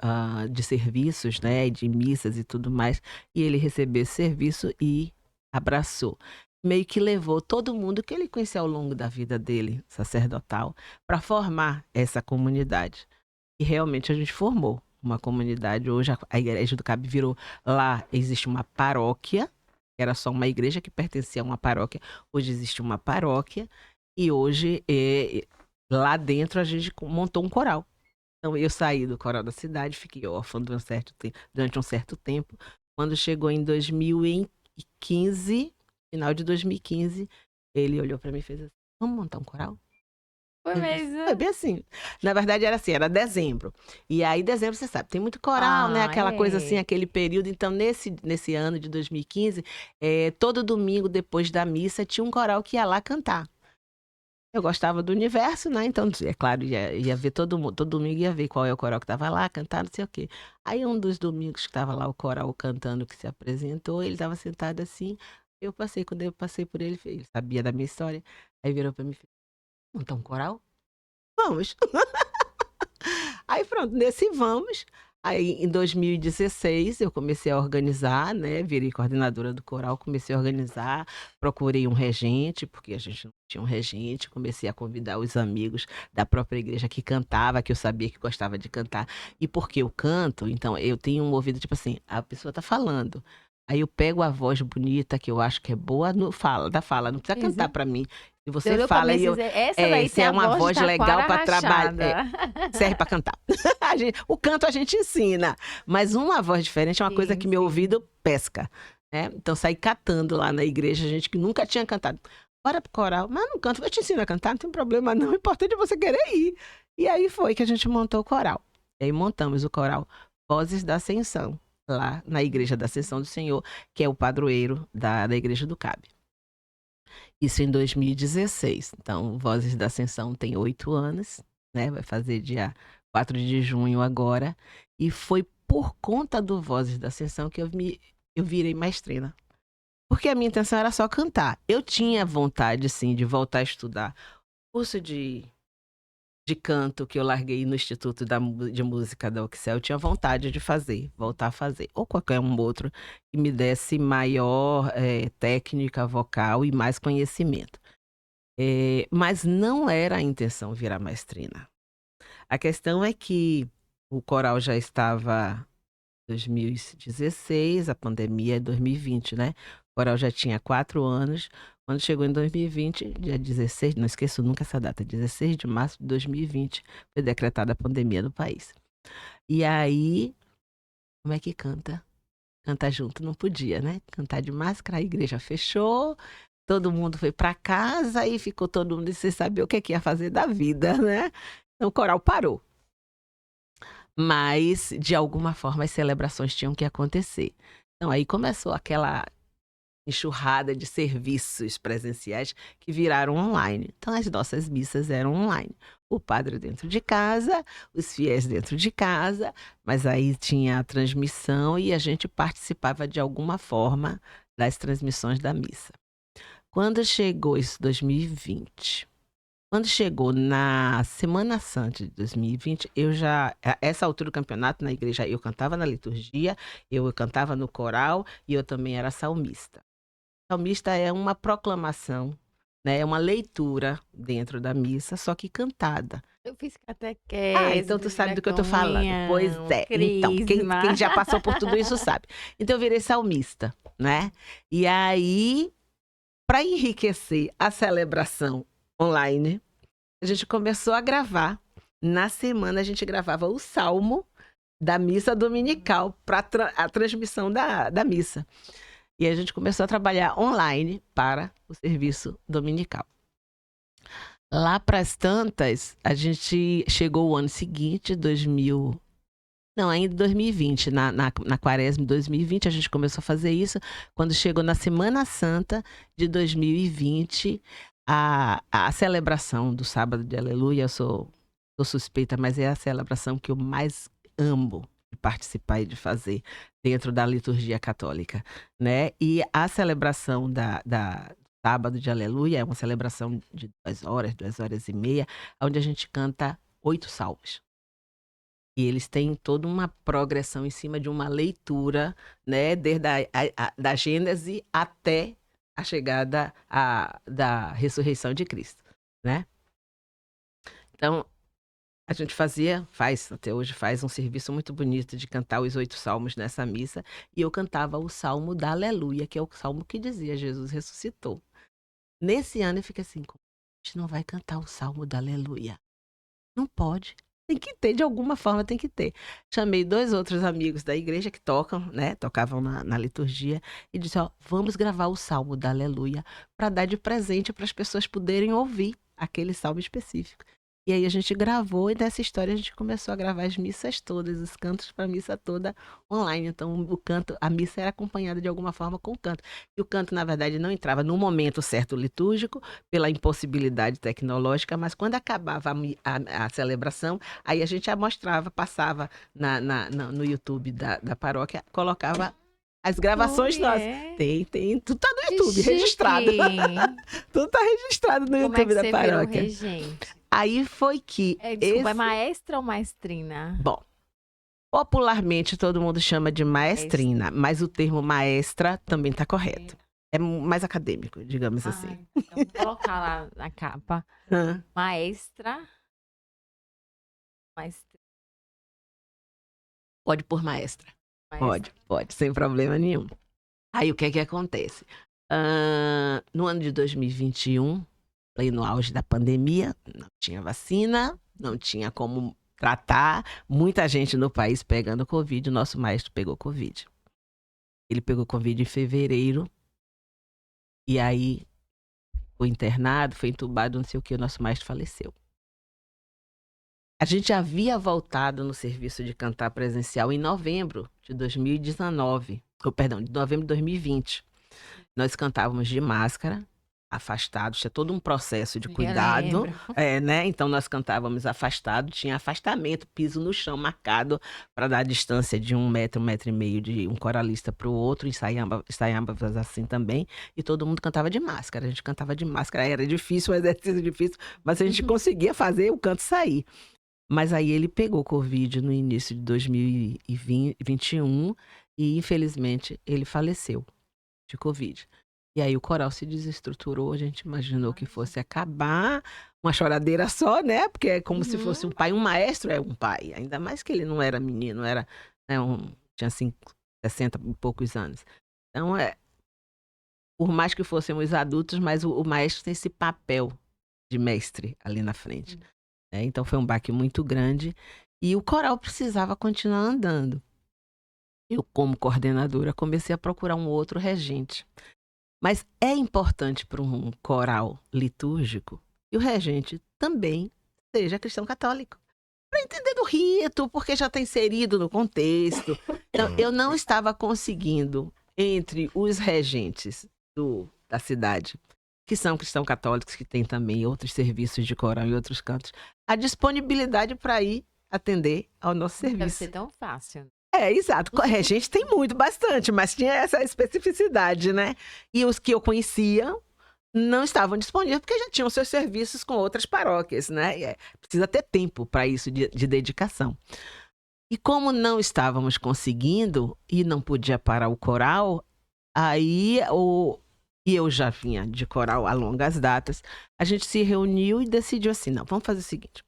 de serviços, né, de missas e tudo mais. E ele recebeu esse serviço e abraçou. Meio que levou todo mundo que ele conhecia ao longo da vida dele, sacerdotal, para formar essa comunidade. E realmente a gente formou uma comunidade. Hoje a Igreja do Cabe virou, lá existe uma paróquia, era só uma igreja que pertencia a uma paróquia. Hoje existe uma paróquia e hoje lá dentro a gente montou um coral. Então eu saí do coral da cidade, fiquei órfã durante um certo tempo. Quando chegou em 2015, final de 2015, ele olhou para mim e fez assim: vamos montar um coral? Foi mesmo? Foi bem assim. Na verdade era assim, era dezembro. E aí dezembro, você sabe, tem muito coral, né? Aquela coisa assim, aquele período. Então nesse ano de 2015, todo domingo depois da missa tinha um coral que ia lá cantar. Eu gostava do universo, né? Então, é claro, ia ver todo domingo ia ver qual é o coral que estava lá, cantar, não sei o quê. Aí um dos domingos que estava lá o coral cantando, que se apresentou, ele estava sentado assim, quando eu passei por ele sabia da minha história, aí virou para mim e fez: montar um coral? Vamos. Aí pronto, nesse vamos. Aí em 2016 eu comecei a organizar, né? Virei coordenadora do coral, comecei a organizar, procurei um regente, porque a gente não tinha um regente, comecei a convidar os amigos da própria igreja que cantava, que eu sabia que gostava de cantar. E porque eu canto, então eu tenho um ouvido tipo assim, a pessoa tá falando. Aí eu pego a voz bonita, que eu acho que é boa, não precisa cantar para mim. Se você fala e se é uma voz legal para trabalhar, serve para cantar. O canto a gente ensina, mas uma voz diferente é uma coisa que meu ouvido pesca, né? Então saí catando lá na igreja, gente que nunca tinha cantado. Bora pro coral, mas não canto, eu te ensino a cantar, não tem problema não, o importante é você querer ir. E aí foi que a gente montou o coral. E aí montamos o coral Vozes da Ascensão. lá na Igreja da Ascensão do Senhor, que é o padroeiro da Igreja do CAB. Isso em 2016. Então, Vozes da Ascensão tem 8 anos, né? Vai fazer dia 4 de junho agora. E foi por conta do Vozes da Ascensão que eu virei maestrina. Porque a minha intenção era só cantar. Eu tinha vontade, sim, de voltar a estudar. Curso de canto que eu larguei no Instituto de Música da UCSEL, eu tinha vontade de fazer, voltar a fazer. Ou qualquer um outro que me desse maior técnica vocal e mais conhecimento. Mas não era a intenção virar maestrina. A questão é que o coral já estava em 2016, a pandemia é 2020, né? O coral já tinha 4 anos. Quando chegou em 2020, dia 16, não esqueço nunca essa data, 16 de março de 2020, foi decretada a pandemia no país. E aí, como é que canta? Cantar junto não podia, né? Cantar de máscara, a igreja fechou, todo mundo foi para casa e ficou todo mundo sem saber o que ia fazer da vida, né? Então o coral parou. Mas, de alguma forma, as celebrações tinham que acontecer. Então aí começou aquela enxurrada de serviços presenciais que viraram online. Então, as nossas missas eram online. O padre dentro de casa, os fiéis dentro de casa, mas aí tinha a transmissão e a gente participava de alguma forma das transmissões da missa. Quando chegou isso 2020, quando chegou na Semana Santa de 2020, a essa altura do campeonato na igreja, eu cantava na liturgia, eu cantava no coral e eu também era salmista. Salmista é uma proclamação, né? É uma leitura dentro da missa, só que cantada. Eu fiz catequese, Então tu fiz sabe do que eu tô falando. Pois pré-comunhão, é. Então, crisma. quem já passou por tudo isso sabe. Então eu virei salmista, né? E aí, para enriquecer a celebração online, a gente começou a gravar. Na semana a gente gravava o salmo da missa dominical para a transmissão da missa. E a gente começou a trabalhar online para o serviço dominical. Lá para as tantas, a gente chegou o ano seguinte, ainda 2020, na quaresma de 2020, a gente começou a fazer isso. Quando chegou na Semana Santa de 2020, a celebração do Sábado de Aleluia, eu sou suspeita, mas é a celebração que eu mais amo de participar e de fazer dentro da liturgia católica, né? E a celebração da Sábado de Aleluia é uma celebração de 2 horas e meia, onde a gente canta 8 salmos. E eles têm toda uma progressão em cima de uma leitura, né? Desde da Gênese até a chegada da ressurreição de Cristo, né? Então, a gente até hoje faz um serviço muito bonito de cantar os 8 salmos nessa missa. E eu cantava o salmo da Aleluia, que é o salmo que dizia Jesus ressuscitou. Nesse ano eu fiquei assim, a gente não vai cantar o salmo da Aleluia. Não pode. Tem que ter, de alguma forma tem que ter. Chamei 2 outros amigos da igreja que tocam, né? Tocavam na liturgia. E disse, vamos gravar o salmo da Aleluia para dar de presente para as pessoas poderem ouvir aquele salmo específico. E aí a gente gravou e nessa história a gente começou a gravar as missas todas, os cantos para a missa toda online. Então a missa era acompanhada de alguma forma com o canto. E o canto, na verdade, não entrava no momento certo litúrgico, pela impossibilidade tecnológica, mas quando acabava a celebração, aí a gente já mostrava, passava no YouTube da paróquia, colocava as gravações nossas. Tem. Tudo tá no YouTube, registrado. Tudo tá registrado no YouTube da paróquia. Como é que você virou regente? Aí foi que... Desculpa, é maestra ou maestrina? Bom, popularmente todo mundo chama de maestrina, mas o termo maestra também tá correto. É mais acadêmico, digamos assim. Então vou colocar lá na capa. Maestra. Pode pôr maestra. Pode, sem problema nenhum. Aí o que é que acontece? No ano de 2021, aí no auge da pandemia, não tinha vacina, não tinha como tratar, muita gente no país pegando Covid, o nosso maestro pegou Covid. Ele pegou Covid em fevereiro, e aí foi internado, foi entubado, não sei o que, o nosso maestro faleceu. A gente havia voltado no serviço de cantar presencial em novembro de 2019, ou perdão, de novembro de 2020. Nós cantávamos de máscara, afastados, tinha todo um processo de Eu cuidado, lembro. né? Então nós cantávamos afastado, tinha afastamento, piso no chão marcado para dar a distância de 1 metro e meio de um coralista para o outro, ensaiávamos assim também, e todo mundo cantava de máscara. A gente cantava de máscara, era difícil, um exercício difícil, mas a gente conseguia fazer o canto sair. Mas aí ele pegou Covid no início de 2021 e, infelizmente, ele faleceu de Covid. E aí o coral se desestruturou, a gente imaginou que fosse acabar, uma choradeira só, né? Porque é como se fosse um pai, um maestro é um pai. Ainda mais que ele não era menino, era, né, tinha 60 e poucos anos. Então, por mais que fôssemos adultos, mas o maestro tem esse papel de mestre ali na frente. Né? Então foi um baque muito grande e o coral precisava continuar andando. Eu, como coordenadora, comecei a procurar um outro regente. Mas é importante para um coral litúrgico que o regente também seja cristão católico. Para entender do rito, porque já está inserido no contexto. Então, eu não estava conseguindo, entre os regentes da cidade, que são cristãos católicos, que têm também outros serviços de coral e outros cantos, a disponibilidade para ir atender ao nosso serviço. Deve ser tão fácil. Exato. Regente tem muito, bastante, mas tinha essa especificidade, né? E os que eu conhecia não estavam disponíveis porque já tinham seus serviços com outras paróquias, né? Precisa ter tempo para isso de dedicação. E como não estávamos conseguindo e não podia parar o coral, aí e eu já vinha de coral a longas datas, a gente se reuniu e decidiu assim, não, vamos fazer o seguinte,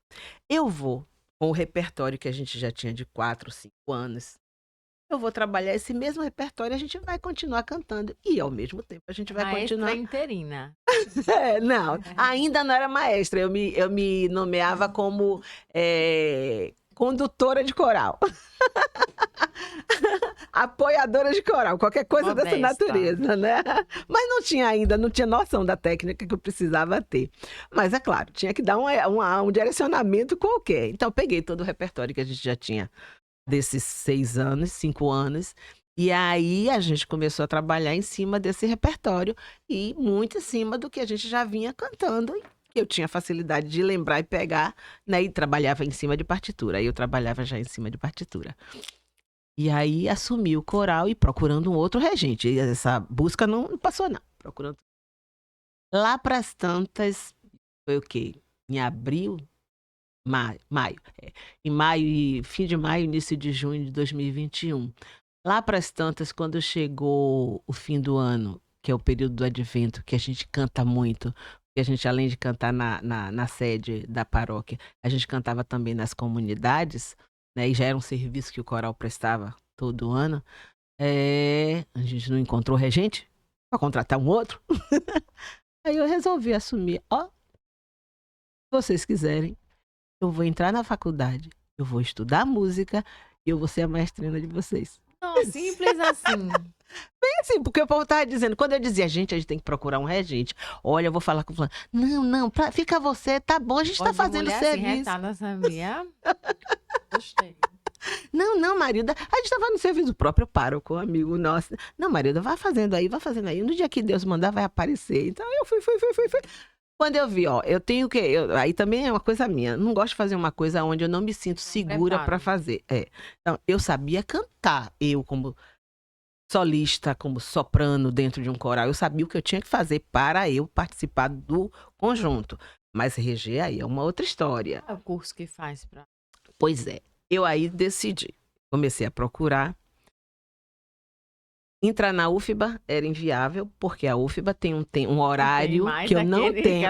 eu vou com o repertório que a gente já tinha de 4, 5 anos, eu vou trabalhar esse mesmo repertório, a gente vai continuar cantando. E, ao mesmo tempo, a gente vai continuar... Maestra interina. Não, ainda não era maestra. Eu me nomeava como condutora de coral. Apoiadora de coral, qualquer coisa dessa natureza, né? Mas não tinha noção da técnica que eu precisava ter. Mas, é claro, tinha que dar um direcionamento qualquer. Então, eu peguei todo o repertório que a gente já tinha desses 5 anos, e aí a gente começou a trabalhar em cima desse repertório e muito em cima do que a gente já vinha cantando. Eu tinha facilidade de lembrar e pegar, né? E trabalhava em cima de partitura. Aí eu trabalhava já em cima de partitura. E aí assumi o coral e procurando um outro regente. E essa busca não passou, não. Procurando. Lá para as tantas, foi o quê? Em abril? Maio. Em maio, fim de maio, início de junho de 2021. Lá para as tantas, quando chegou o fim do ano, que é o período do advento, que a gente canta muito, porque a gente, além de cantar na sede da paróquia, a gente cantava também nas comunidades, né? E já era um serviço que o coral prestava todo ano. A gente não encontrou regente para contratar um outro. Aí eu resolvi assumir, se vocês quiserem, eu vou entrar na faculdade, eu vou estudar música e eu vou ser a maestrina de vocês. Não, simples assim. Bem assim, porque o povo estava dizendo, quando eu dizia, a gente tem que procurar um regente. Olha, eu vou falar com o fulano. Não, fica você, tá bom, a gente está fazendo serviço. Assim, sabia? Gostei. Não, Marida, a gente estava no serviço próprio, pároco, amigo nosso. Não, Marida, vai fazendo aí. No dia que Deus mandar, vai aparecer. Então eu fui. Quando eu vi, eu tenho que... aí também é uma coisa minha. Não gosto de fazer uma coisa onde eu não me sinto segura para fazer. Então, eu sabia cantar. Eu, como solista, como soprano dentro de um coral, eu sabia o que eu tinha que fazer para eu participar do conjunto. Mas reger aí é uma outra história. Qual é o curso que faz para... Pois é. Eu aí decidi. Comecei a procurar. Entrar na UFBA era inviável, porque a UFBA tem um horário que eu não tenho.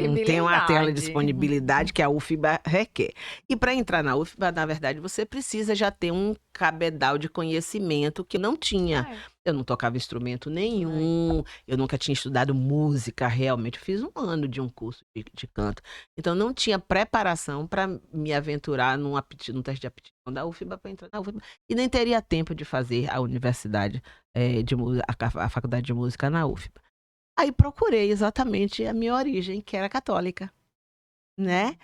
Não tem uma tela de disponibilidade que a UFBA requer. E para entrar na UFBA, na verdade, você precisa já ter um cabedal de conhecimento que eu não tinha. Eu não tocava instrumento nenhum, eu nunca tinha estudado música realmente. Eu fiz 1 ano de um curso de canto. Então, não tinha preparação para me aventurar num teste de aptidão da UFBA para entrar na UFBA. E nem teria tempo de fazer a universidade, a faculdade de música na UFBA. Aí procurei exatamente a minha origem, que era católica, né?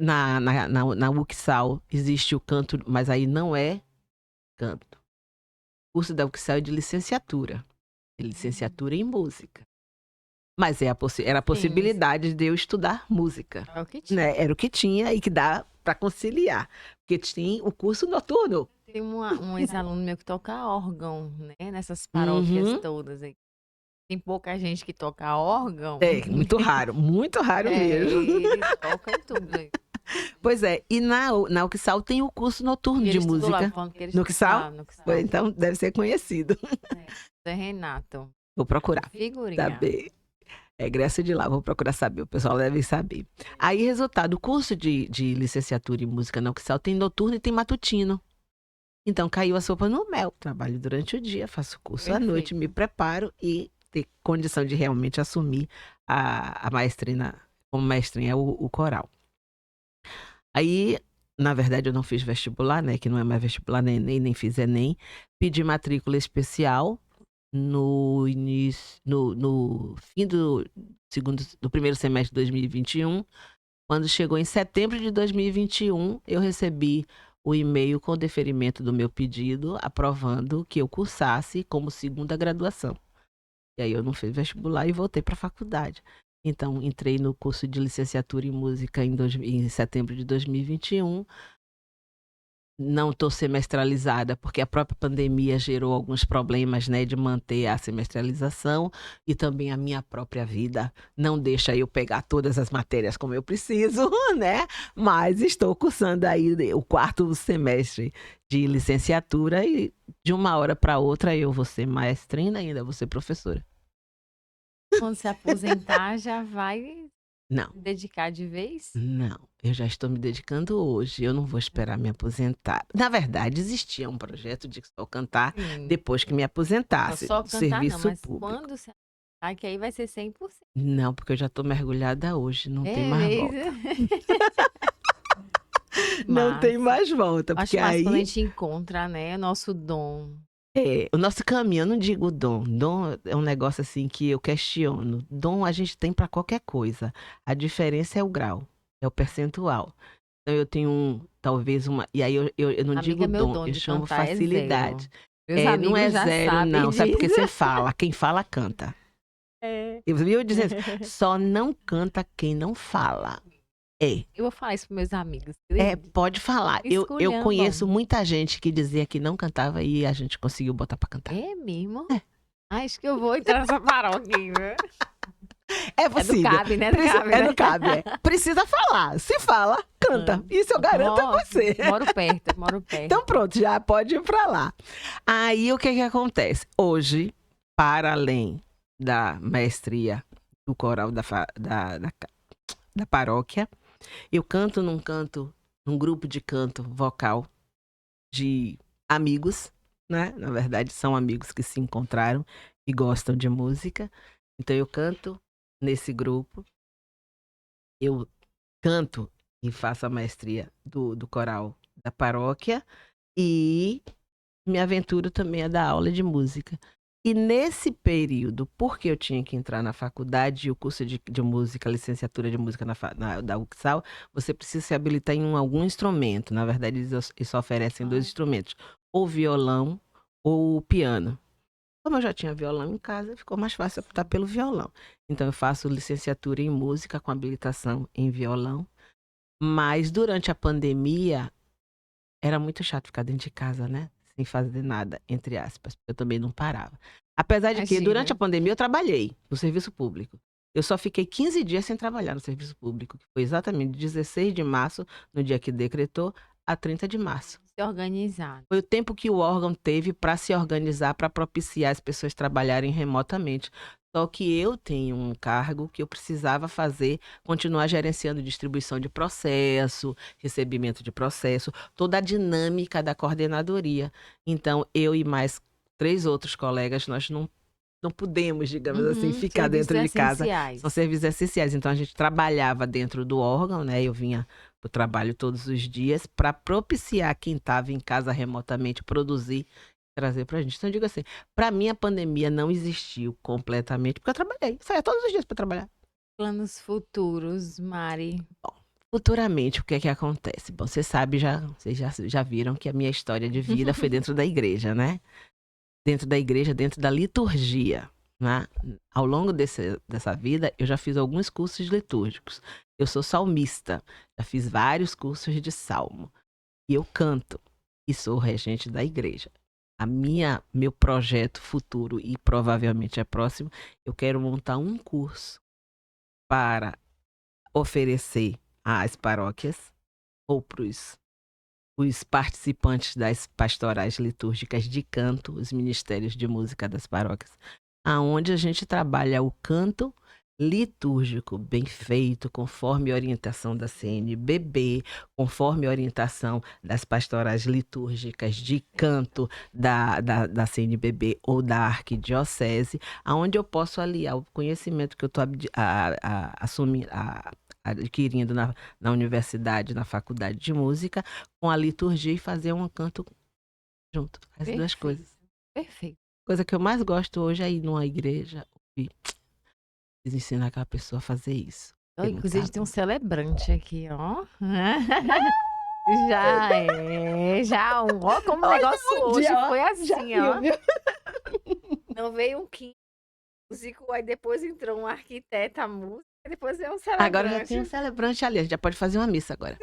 Na UXAL existe o canto, mas aí não é canto. O curso da UXAL é de licenciatura em música. Mas era a possibilidade de eu estudar música, É o que tinha. né? Era o que tinha e que dá para conciliar. Porque tinha o curso noturno. Tem um ex-aluno meu que toca órgão, né? Nessas paróquias todas aí. Tem pouca gente que toca órgão. É, muito raro mesmo. Ele toca em tudo aí. Pois é, e na UXAL tem o curso noturno E de ele estudou lá, música. falando que ele No estudou lá, UXAL? no Uxal. Pois, então deve ser conhecido. Zé Renato. Vou procurar Figurinha. saber. É egresso de lá, vou procurar saber, o pessoal deve saber. Aí, resultado, o curso de licenciatura em música na UXAL tem noturno e tem matutino. Então, caiu a sopa no mel. Trabalho durante o dia, faço curso à noite, me preparo e ter condição de realmente assumir a maestrina, como mestrinha, o coral. Aí, na verdade, eu não fiz vestibular, né? Que não é mais vestibular, nem fiz Enem. Pedi matrícula especial no fim do primeiro semestre de 2021. Quando chegou em setembro de 2021, eu recebi o e-mail com o deferimento do meu pedido, aprovando que eu cursasse como segunda graduação. E aí eu não fiz vestibular e voltei para a faculdade. Então, entrei no curso de licenciatura em música em setembro de 2021. Não estou semestralizada, porque a própria pandemia gerou alguns problemas, né, de manter a semestralização, e também a minha própria vida não deixa eu pegar todas as matérias como eu preciso, né? Mas estou cursando aí o 4º semestre de licenciatura e de uma hora para outra eu vou ser maestrina e ainda vou ser professora. Quando se aposentar, já vai Não. dedicar de vez? Não, eu já estou me dedicando hoje, eu não vou esperar me aposentar. Na verdade, existia um projeto de só cantar depois que me aposentasse, Só cantar serviço não, mas público. quando se aposentar, que aí vai ser 100%. Não, porque eu já estou mergulhada hoje, não tem mais volta. Não tem mais volta, porque Acho massa aí quando a gente encontra, né, nosso dom. o nosso caminho, eu não digo dom. Dom é um negócio assim que eu questiono. Dom a gente tem para qualquer coisa. A diferença é o grau, é o percentual. Então eu tenho talvez uma. E aí eu não digo dom, eu chamo facilidade. Não é zero, não. Sabe porque você fala, quem fala canta. Eu dizendo, só não canta quem não fala. Eu vou falar isso para meus amigos. Pode falar. Eu conheço muita gente que dizia que não cantava e a gente conseguiu botar pra cantar. É mesmo? Acho que eu vou entrar nessa paróquia, viu? É possível. É do CAB, né? É do CAB, Precisa falar. Se fala, canta. Isso eu garanto a você. Moro perto. Então pronto, já pode ir pra lá. Aí o que acontece? Hoje, para além da maestria do coral da paróquia, eu canto num grupo de canto vocal de amigos, né? Na verdade, são amigos que se encontraram e gostam de música. Então, eu canto nesse grupo. Eu canto e faço a maestria do coral da paróquia. E me aventuro também a dar aula de música. E nesse período, porque eu tinha que entrar na faculdade, o curso de música, licenciatura de música da UXAL, você precisa se habilitar em algum instrumento. Na verdade, eles só oferecem 2 instrumentos, ou violão ou piano. Como eu já tinha violão em casa, ficou mais fácil optar pelo violão. Então, eu faço licenciatura em música com habilitação em violão. Mas durante a pandemia, era muito chato ficar dentro de casa, né? Sem fazer nada, entre aspas. Eu também não parava. Apesar de que, durante a pandemia, eu trabalhei no serviço público. Eu só fiquei 15 dias sem trabalhar no serviço público, que foi exatamente de 16 de março, no dia que decretou, a 30 de março. Se organizar. Foi o tempo que o órgão teve para se organizar, para propiciar as pessoas trabalharem remotamente. Só que eu tenho um cargo que eu precisava continuar gerenciando distribuição de processo, recebimento de processo, toda a dinâmica da coordenadoria. Então, eu e mais 3 outros colegas, nós não podemos, digamos assim, ficar dentro de casa. São serviços essenciais. Então, a gente trabalhava dentro do órgão, né? Eu vinha para o trabalho todos os dias para propiciar quem estava em casa remotamente produzir, trazer pra gente. Então, eu digo assim, pra mim a pandemia não existiu completamente, porque eu trabalhei. Saía todos os dias pra trabalhar. Planos futuros, Mari? Bom, Futuramente, o que é que acontece? Bom, vocês já viram que a minha história de vida foi dentro da igreja, né? Dentro da igreja, dentro da liturgia, né? Ao longo dessa vida, eu já fiz alguns cursos litúrgicos. Eu sou salmista, já fiz vários cursos de salmo. E eu canto e sou regente da igreja. Meu projeto futuro, e provavelmente é próximo, eu quero montar um curso para oferecer às paróquias ou para os participantes das pastorais litúrgicas de canto, os ministérios de música das paróquias, aonde a gente trabalha o canto litúrgico bem feito, conforme a orientação da CNBB, conforme a orientação das pastorais litúrgicas de canto da CNBB ou da arquidiocese, aonde eu posso aliar o conhecimento que eu estou adquirindo na universidade, na faculdade de música, com a liturgia e fazer um canto junto. As duas coisas. Perfeito. Coisa que eu mais gosto hoje é ir numa igreja e ensinar aquela pessoa a fazer isso. Inclusive tem um celebrante aqui, ó. Ó, como o negócio hoje foi assim, ó. Não veio um músico, aí depois entrou um arquiteto, a música, e depois veio um celebrante. Agora já tem um celebrante ali, a gente já pode fazer uma missa agora.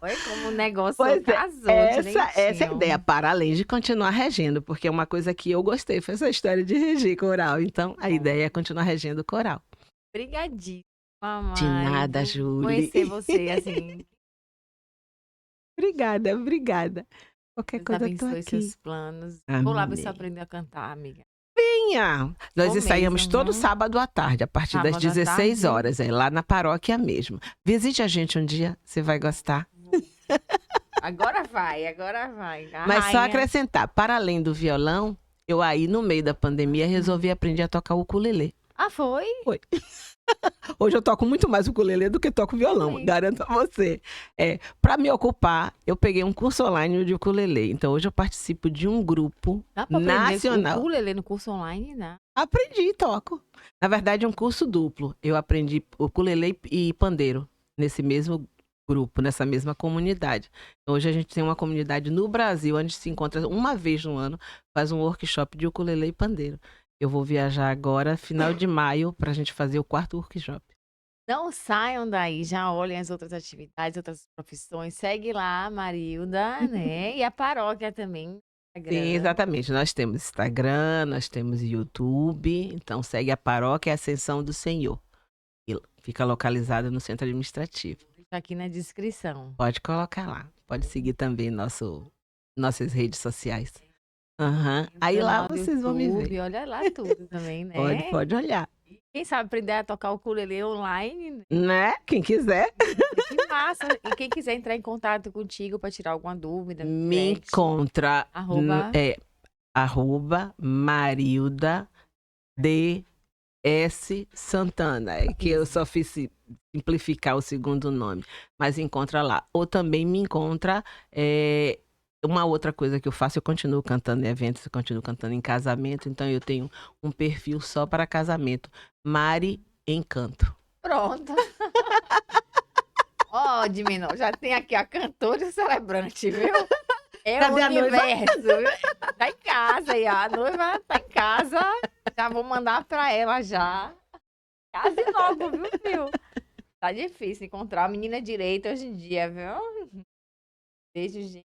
Olha como o negócio casou. Essa é a ideia, para além de continuar regendo, porque é uma coisa que eu gostei, foi essa história de reger coral. Então, a ideia é continuar regendo o coral. Obrigadíssima, Mari. De nada, Júlia. Conhecer você, assim. Obrigada. Qualquer coisa eu tô aqui. Seus planos. Amém. Vou lá ver se eu aprender a cantar, amiga. Venha! Nós ensaiamos todo sábado à tarde, a partir das 16 horas, lá na paróquia mesmo. Visite a gente um dia, você vai gostar. Agora vai. Mas só acrescentar, para além do violão, eu aí no meio da pandemia resolvi aprender a tocar o ukulele. Ah, foi? Foi. Hoje eu toco muito mais o ukulele do que toco violão, garanto a você. Para me ocupar, eu peguei um curso online de ukulele. Então hoje eu participo de um grupo nacional. O ukulele no curso online, né? Aprendi e toco. Na verdade, é um curso duplo. Eu aprendi ukulele e pandeiro nesse mesmo grupo, nessa mesma comunidade. Hoje a gente tem uma comunidade no Brasil, onde se encontra uma vez no ano, faz um workshop de ukulele e pandeiro. Eu vou viajar agora, final de maio, para a gente fazer o 4º workshop. Não saiam daí, já olhem as outras atividades, outras profissões. Segue lá, Marilda, né? E a paróquia também. Sim, exatamente. Nós temos Instagram, nós temos YouTube. Então, segue a paróquia Ascensão do Senhor. E fica localizada no centro administrativo. Fica aqui na descrição. Pode colocar lá. Pode seguir também nossas redes sociais. Aí lá vocês vão me ver. Olha lá tudo também, né? Pode olhar. Quem sabe aprender a tocar o ukulele online? Né? Quem quiser. Que massa. E quem quiser entrar em contato contigo para tirar alguma dúvida. Me encontra @Marilda DS Santana, que eu só fiz simplificar o segundo nome, mas encontra lá. Ou também me encontra uma outra coisa que eu faço, eu continuo cantando em eventos, eu continuo cantando em casamento, então eu tenho um perfil só para casamento, Mari Encanto. Pronto. Ó, Diminó, já tem aqui a cantora e o celebrante, viu? Cadê o universo, viu? Tá em casa aí, a noiva tá em casa, já vou mandar pra ela já. Case logo, viu? Tá difícil encontrar a menina direita hoje em dia, viu? Beijo, gente.